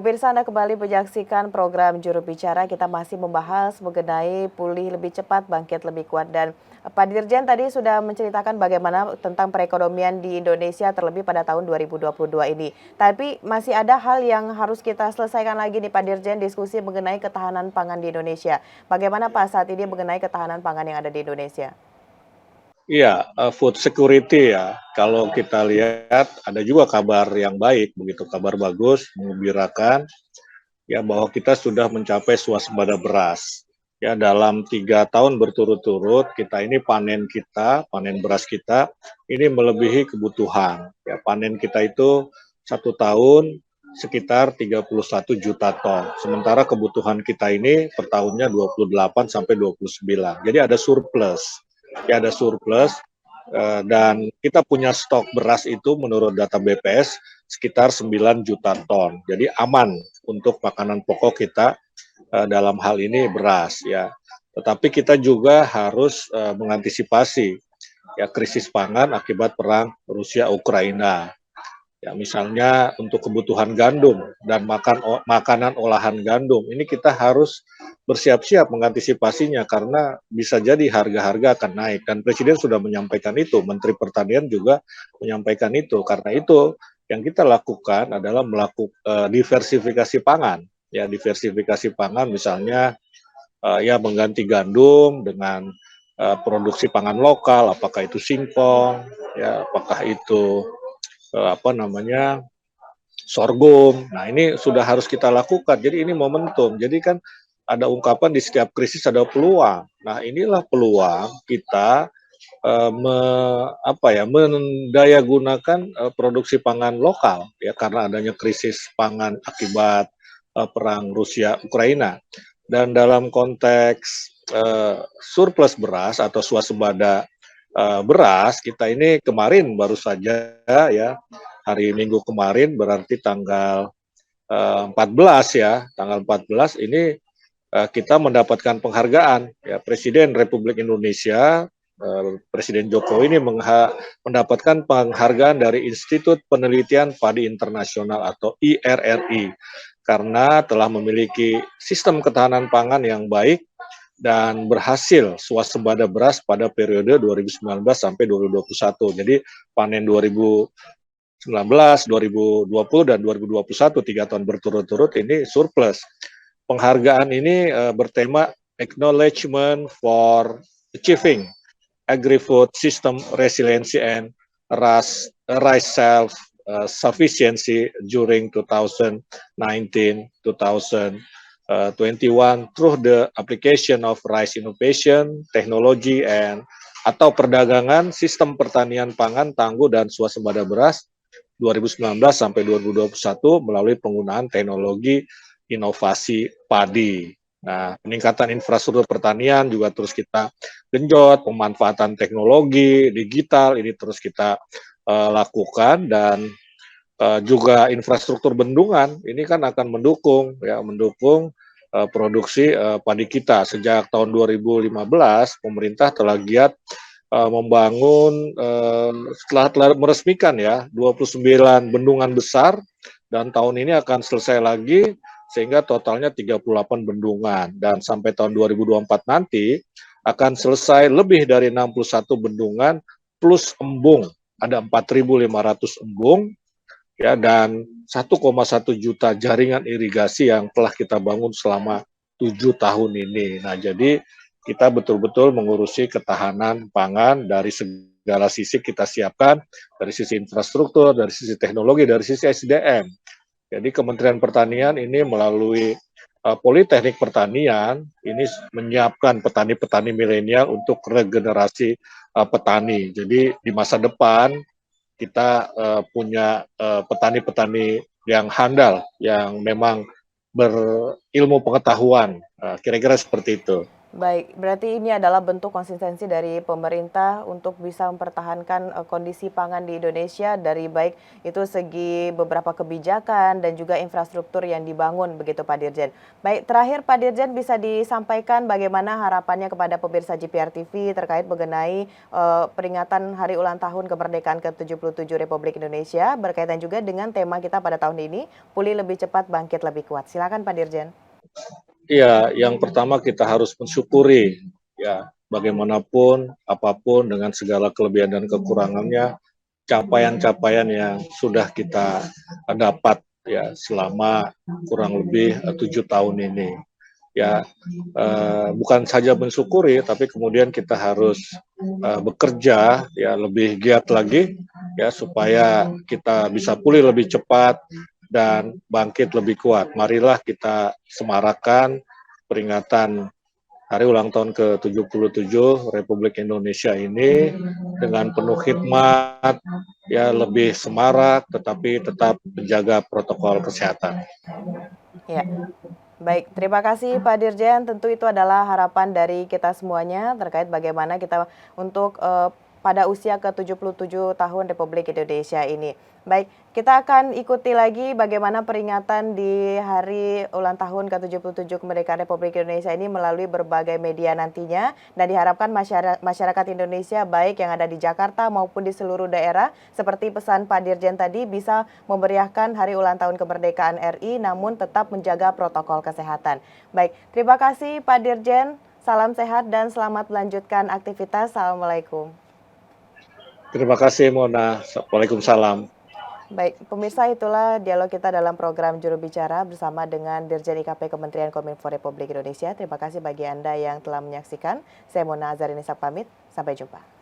Pemirsa, Anda kembali menyaksikan program Juru Bicara. Kita masih membahas mengenai pulih lebih cepat, bangkit lebih kuat. Dan Pak Dirjen tadi sudah menceritakan bagaimana tentang perekonomian di Indonesia terlebih pada tahun 2022 ini. Tapi masih ada hal yang harus kita selesaikan lagi nih Pak Dirjen, diskusi mengenai ketahanan pangan di Indonesia. Bagaimana Pak saat ini mengenai ketahanan pangan yang ada di Indonesia? Iya, food security ya. Kalau kita lihat ada juga kabar yang baik, begitu kabar bagus, menggembirakan ya bahwa kita sudah mencapai swasembada beras. Ya dalam 3 tahun berturut-turut panen beras kita ini melebihi kebutuhan. Ya panen kita itu 1 tahun sekitar 31 juta ton. Sementara kebutuhan kita ini per tahunnya 28 sampai 29. Jadi ada surplus. Ya ada surplus dan kita punya stok beras itu menurut data BPS sekitar 9 juta ton. Jadi aman untuk makanan pokok kita dalam hal ini beras ya. Tetapi kita juga harus mengantisipasi ya krisis pangan akibat perang Rusia Ukraina. Ya, misalnya untuk kebutuhan gandum dan makanan olahan gandum, ini kita harus bersiap-siap mengantisipasinya karena bisa jadi harga-harga akan naik. Dan Presiden sudah menyampaikan itu, Menteri Pertanian juga menyampaikan itu. Karena itu yang kita lakukan adalah melakukan diversifikasi pangan. Ya, diversifikasi pangan misalnya ya mengganti gandum dengan produksi pangan lokal, apakah itu singkong, ya apakah itu sorghum. Nah, ini sudah harus kita lakukan. Jadi ini momentum. Jadi kan ada ungkapan di setiap krisis ada peluang. Nah, inilah peluang kita mendayagunakan produksi pangan lokal ya karena adanya krisis pangan akibat perang Rusia Ukraina. Dan dalam konteks surplus beras atau swasembada beras, kita ini kemarin baru saja ya hari Minggu kemarin berarti tanggal 14 ya, tanggal 14 ini kita mendapatkan penghargaan ya Presiden Republik Indonesia Presiden Jokowi ini mendapatkan penghargaan dari Institut Penelitian Padi Internasional atau IRRI karena telah memiliki sistem ketahanan pangan yang baik dan berhasil swasembada beras pada periode 2019 sampai 2021. Jadi panen 2019, 2020, dan 2021, 3 tahun berturut-turut ini surplus. Penghargaan ini bertema Acknowledgement for Achieving Agri-Food System Resiliency and Rice Self-Sufficiency during 2019-2021 through the application of rice innovation, technology, and atau perdagangan sistem pertanian pangan tangguh dan swasembada beras 2019 sampai 2021 melalui penggunaan teknologi inovasi padi. Nah, peningkatan infrastruktur pertanian juga terus kita genjot, pemanfaatan teknologi digital ini terus kita lakukan dan juga infrastruktur bendungan ini kan akan mendukung produksi padi kita. Sejak tahun 2015 pemerintah telah giat membangun setelah meresmikan ya 29 bendungan besar dan tahun ini akan selesai lagi sehingga totalnya 38 bendungan dan sampai tahun 2024 nanti akan selesai lebih dari 61 bendungan plus embung. Ada 4.500 embung ya dan 1,1 juta jaringan irigasi yang telah kita bangun selama 7 tahun ini. Nah, jadi kita betul-betul mengurusi ketahanan pangan dari segala sisi kita siapkan, dari sisi infrastruktur, dari sisi teknologi, dari sisi SDM. Jadi Kementerian Pertanian ini melalui Politeknik Pertanian ini menyiapkan petani-petani milenial untuk regenerasi petani. Jadi di masa depan kita punya petani-petani yang handal, yang memang berilmu pengetahuan, kira-kira seperti itu. Baik, berarti ini adalah bentuk konsistensi dari pemerintah untuk bisa mempertahankan kondisi pangan di Indonesia dari baik itu segi beberapa kebijakan dan juga infrastruktur yang dibangun begitu Pak Dirjen. Baik, terakhir Pak Dirjen bisa disampaikan bagaimana harapannya kepada pemirsa GPR TV terkait mengenai peringatan Hari Ulang Tahun Kemerdekaan ke-77 Republik Indonesia berkaitan juga dengan tema kita pada tahun ini, pulih lebih cepat, bangkit lebih kuat. Silakan Pak Dirjen. Iya, yang pertama kita harus mensyukuri ya bagaimanapun apapun dengan segala kelebihan dan kekurangannya capaian-capaian yang sudah kita dapat ya selama kurang lebih 7 tahun ini ya bukan saja mensyukuri tapi kemudian kita harus bekerja ya lebih giat lagi ya supaya kita bisa pulih lebih cepat dan bangkit lebih kuat. Marilah kita semarakan peringatan Hari Ulang Tahun ke-77 Republik Indonesia ini dengan penuh hikmat, ya lebih semarak, tetapi tetap menjaga protokol kesehatan. Ya. Baik, terima kasih Pak Dirjen. Tentu itu adalah harapan dari kita semuanya terkait bagaimana kita untuk pada usia ke-77 tahun Republik Indonesia ini. Baik, kita akan ikuti lagi bagaimana peringatan di hari ulang tahun ke-77 kemerdekaan Republik Indonesia ini melalui berbagai media nantinya dan diharapkan masyarakat Indonesia baik yang ada di Jakarta maupun di seluruh daerah seperti pesan Pak Dirjen tadi bisa memeriahkan hari ulang tahun kemerdekaan RI namun tetap menjaga protokol kesehatan. Baik, terima kasih Pak Dirjen. Salam sehat dan selamat melanjutkan aktivitas. Assalamualaikum. Terima kasih Mona. Waalaikumsalam. Baik, pemirsa itulah dialog kita dalam program Juru Bicara bersama dengan Dirjen IKP Kementerian Kominfo Republik Indonesia. Terima kasih bagi Anda yang telah menyaksikan. Saya Mona Azarinisa pamit, sampai jumpa.